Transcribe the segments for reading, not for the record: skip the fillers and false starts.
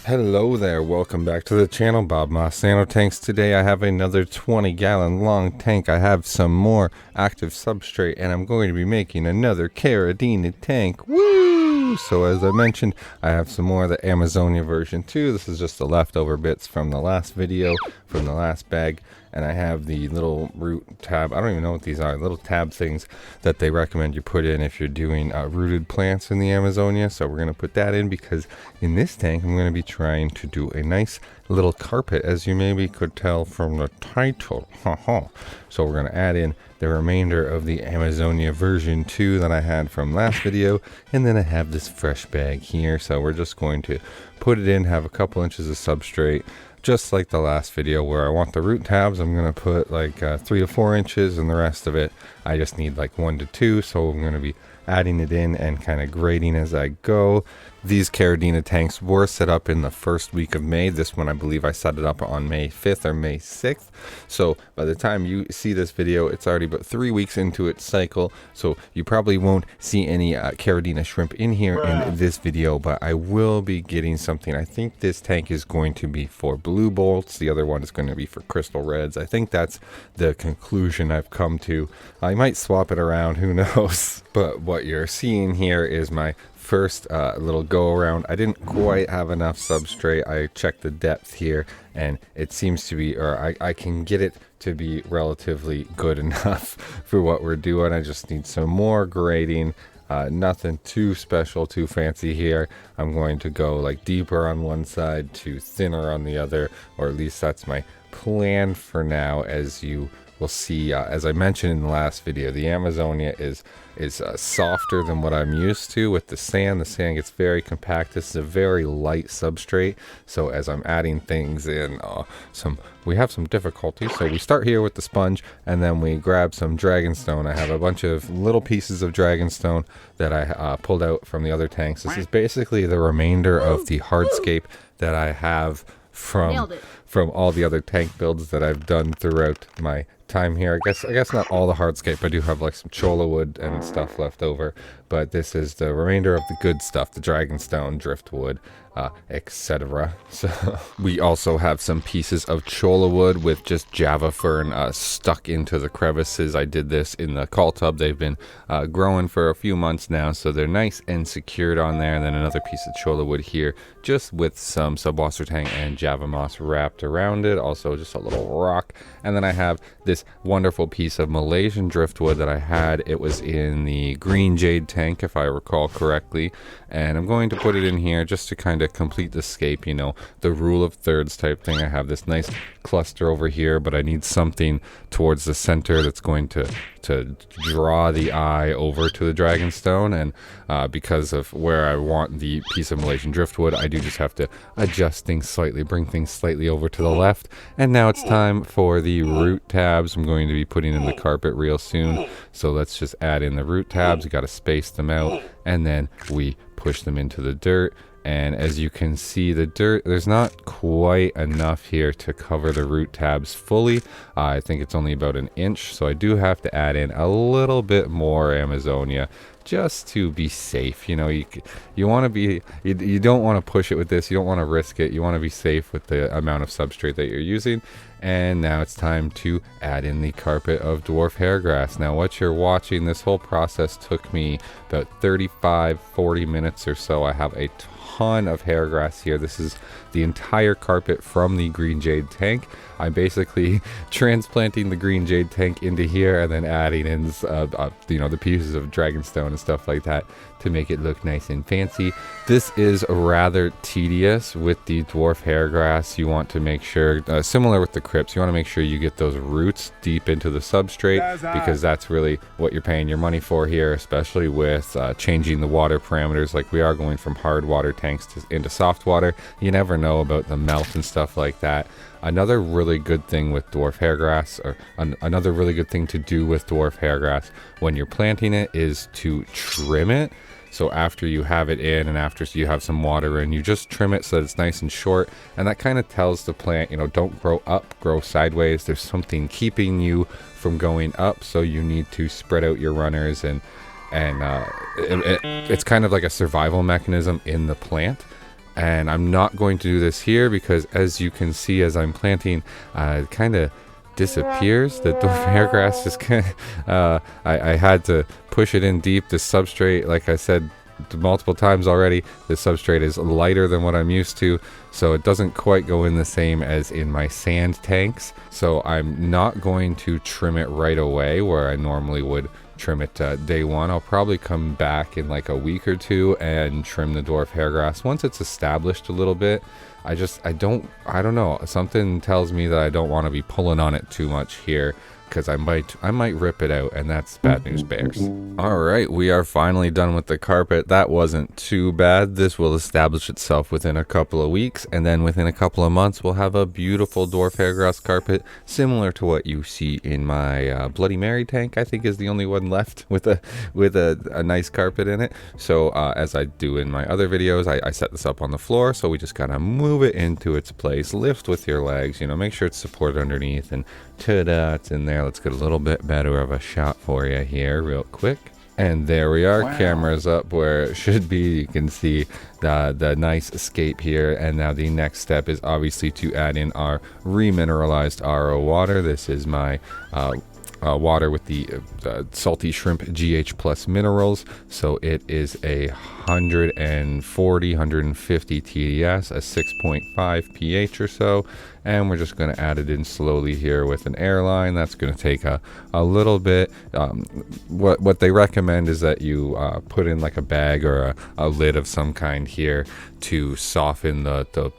Hello there, welcome back to the channel, Bob Moss Nano Tanks. Today I have another 20-gallon long tank. I have some more active substrate and I'm going to be making another Caridina tank. Woo! So as I mentioned, I have some more of the Amazonia version 2. This is just the leftover bits from the last video, from the last bag. And I have the little root tab, I don't even know what these are, little tab things that they recommend you put in if you're doing rooted plants in the Amazonia. So we're going to put that in because in this tank I'm going to be trying to do a nice little carpet, as you maybe could tell from the title. So we're going to add in the remainder of the Amazonia version 2 that I had from last video, and then I have this fresh bag here. So we're just going to put it in, have a couple inches of substrate, just like the last video where I want the root tabs. I'm going to put like 3 to 4 inches, and the rest of it I just need like 1 to 2. So I'm going to be adding it in and kind of grading as I go. These Caridina tanks were set up in the first week of May. This one, I believe I set it up on May 5th or May 6th. So by the time you see this video, it's already about 3 weeks into its cycle. So you probably won't see any Caridina shrimp in here in this video, but I will be getting something. I think this tank is going to be for blue bolts. The other one is going to be for crystal reds. I think that's the conclusion I've come to. I might swap it around, who knows? But what you're seeing here is my first little go around. I didn't quite have enough substrate. I checked the depth here and it seems to be, or I can get it to be relatively good enough for what we're doing. I just need some more grading. Nothing too special, too fancy here. I'm going to go like deeper on one side to thinner on the other, or at least that's my plan for now. As you will see, as I mentioned in the last video, the Amazonia is softer than what I'm used to with the sand. The sand gets very compact. This is a very light substrate. So as I'm adding things in, we have some difficulty. So we start here with the sponge, and then we grab some dragonstone. I have a bunch of little pieces of dragonstone that I pulled out from the other tanks. This is basically the remainder of the hardscape that I have from all the other tank builds that I've done throughout my time here. I guess not all the hardscape. I do have like some cholla wood and stuff left over, but this is the remainder of the good stuff, the dragonstone, driftwood, etc. So we also have some pieces of cholla wood with just java fern stuck into the crevices. I did this in the call tub. They've been growing for a few months now, so they're nice and secured on there. And then another piece of cholla wood here, just with some subwasser tang and java moss wrapped around it. Also just a little rock. And then I have this wonderful piece of Malaysian driftwood that I had. It was in the green jade tank, if I recall correctly, and I'm going to put it in here just to kind of complete the scape, you know, the rule of thirds type thing. I have this nice cluster over here, but I need something towards the center that's going to draw the eye over to the dragonstone. And because of where I want the piece of Malaysian driftwood, I do just have to adjust things slightly, bring things slightly over to the left. And now it's time for the root tabs. I'm going to be putting in the carpet real soon, so let's just add in the root tabs. You got to space them out, and then we push them into the dirt. And as you can see, the dirt, there's not quite enough here to cover the root tabs fully. I think it's only about 1 inch, so I do have to add in a little bit more Amazonia just to be safe. You know, you want to be, you don't want to push it with this. You don't want to risk it. You want to be safe with the amount of substrate that you're using. And now it's time to add in the carpet of dwarf hairgrass. Now what you're watching, this whole process took me about 35-40 minutes or so. I have a ton of hairgrass here. This is the entire carpet from the green jade tank. I'm basically transplanting the green jade tank into here and then adding in you know, the pieces of dragonstone and stuff like that to make it look nice and fancy. This is rather tedious with the dwarf hairgrass. You want to make sure, similar with the crypts, you want to make sure you get those roots deep into the substrate, because that's really what you're paying your money for here, especially with changing the water parameters. Like we are going from hard water tanks into soft water. You never know about the melt and stuff like that. Another really good thing with dwarf hairgrass, or another really good thing to do with dwarf hairgrass when you're planting it, is to trim it. So after you have it in and after you have some water in, you just trim it so that it's nice and short. And that kind of tells the plant, you know, don't grow up, grow sideways. There's something keeping you from going up, so you need to spread out your runners, and it's kind of like a survival mechanism in the plant. And I'm not going to do this here because, as you can see, as I'm planting, it kind of disappears. The dwarf hairgrass just kind of, I had to push it in deep. The substrate, like I said multiple times already, the substrate is lighter than what I'm used to, so it doesn't quite go in the same as in my sand tanks. So I'm not going to trim it right away where I normally would trim it day one. I'll probably come back in like a week or two and trim the dwarf hairgrass once it's established a little bit. I don't know, something tells me that I don't want to be pulling on it too much here, because I might rip it out, and that's bad news bears. All right, we are finally done with the carpet. That wasn't too bad. This will establish itself within a couple of weeks, and then within a couple of months we'll have a beautiful dwarf hairgrass carpet similar to what you see in my Bloody Mary tank. I think is the only one left with a nice carpet in it. So as I do in my other videos, I set this up on the floor, so we just gotta move it into its place, lift with your legs, you know, make sure it's supported underneath, and ta-da, it's in there. Let's get a little bit better of a shot for you here real quick. And there we are. Wow. Camera's up where it should be. You can see the nice escape here. And now the next step is obviously to add in our remineralized RO water. This is my water with the salty shrimp GH plus minerals. So it is a 150 TDS, a 6.5 pH or so. And we're just going to add it in slowly here with an airline. That's going to take a little bit. What they recommend is that you put in like a bag or a lid of some kind here to soften the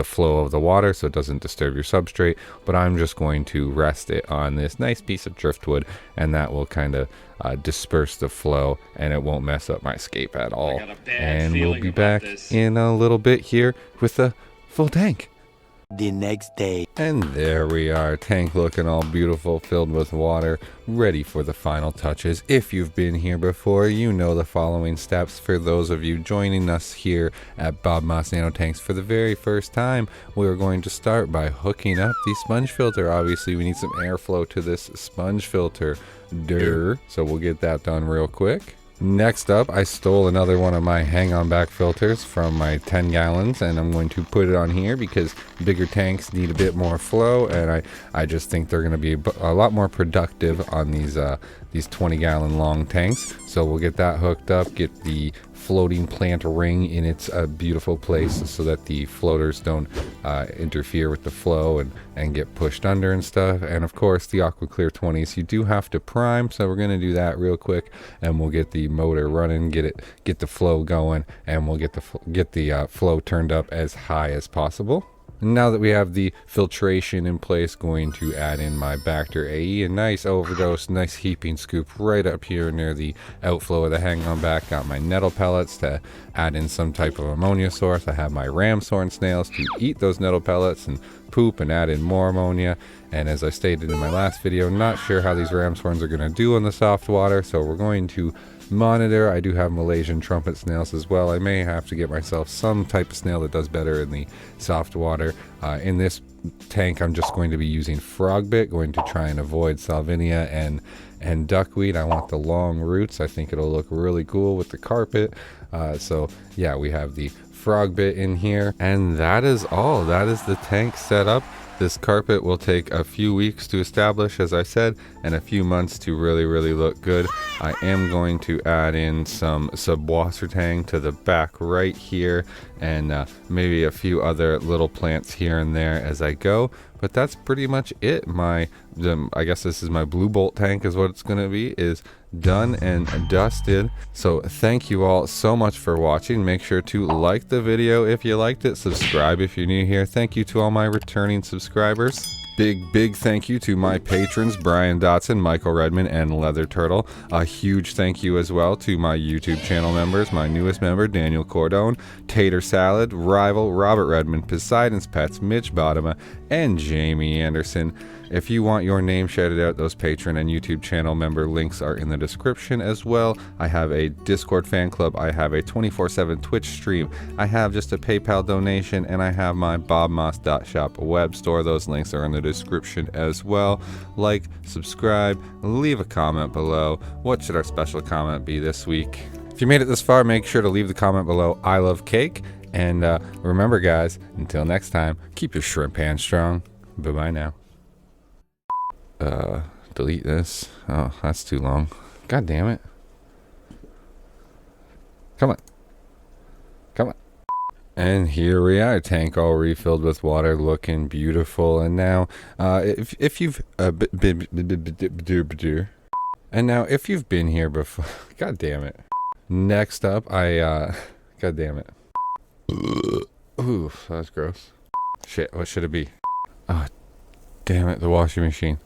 flow of the water so it doesn't disturb your substrate. But I'm just going to rest it on this nice piece of driftwood, and that will kind of disperse the flow, and it won't mess up my escape at all. And we'll be back in a little bit here with a full tank. The next day. And there we are, tank looking all beautiful, filled with water, ready for the final touches. If you've been here before, you know the following steps. For those of you joining us here at Bob Moss Nano Tanks for the very first time, we're going to start by hooking up the sponge filter. Obviously, we need some airflow to this sponge filter. So we'll get that done real quick. Next up, I stole another one of my hang-on back filters from my 10 gallons, and I'm going to put it on here because bigger tanks need a bit more flow, and I just think they're going to be a lot more productive on these 20-gallon long tanks. So we'll get that hooked up, get the floating plant ring in its beautiful place so that the floaters don't interfere with the flow and get pushed under and stuff. And of course the AquaClear 20s you do have to prime, so we're going to do that real quick, and we'll get the motor running, get the flow going, and we'll get the flow turned up as high as possible. Now that we have the filtration in place, going to add in my Bacter AE, a nice overdose, nice heaping scoop right up here near the outflow of the hang-on back. Got my nettle pellets to add in some type of ammonia source. I have my ramshorn snails to eat those nettle pellets and poop and add in more ammonia. And as I stated in my last video, not sure how these ramshorns are going to do on the soft water, so we're going to monitor. I do have Malaysian trumpet snails as well. I may have to get myself some type of snail that does better in the soft water. In this tank, I'm just going to be using frog bit, going to try and avoid salvinia and duckweed. I want the long roots. I think it'll look really cool with the carpet. So yeah, we have the frog bit in here, and that is all. That is the tank set up. This carpet will take a few weeks to establish, as I said, and a few months to really look good. I am going to add in some subwassertang to the back right here, and maybe a few other little plants here and there as I go. But that's pretty much it. I guess this is my blue bolt tank is what it's going to be, is done and dusted. So thank you all so much for watching. Make sure to like the video if you liked it, subscribe if you're new here. Thank you to all my returning subscribers. Big thank you to my patrons, Brian Dotson, Michael Redman, and Leather Turtle. A huge thank you as well to my YouTube channel members, my newest member, Daniel Cordone, Tater Salad, Rival, Robert Redman, Poseidon's Pets, Mitch Bodema, and Jamie Anderson. If you want your name shouted out, those patron and YouTube channel member links are in the description as well. I have a Discord fan club, I have a 24/7 Twitch stream, I have just a PayPal donation, and I have my bobmoss.shop web store. Those links are in the description as well. Like, subscribe, leave a comment below. What should our special comment be this week? If you made it this far, make sure to leave the comment below, I love cake, And remember, guys, until next time, keep your shrimp hands strong. Bye-bye now. Delete this. Oh, that's too long. God damn it. Come on. Come on. And here we are, tank all refilled with water, looking beautiful. And now, if you've and now if you've been here before, god damn it. Next up, god damn it. Ooh, that was gross. Shit, what should it be? Oh, damn it, the washing machine.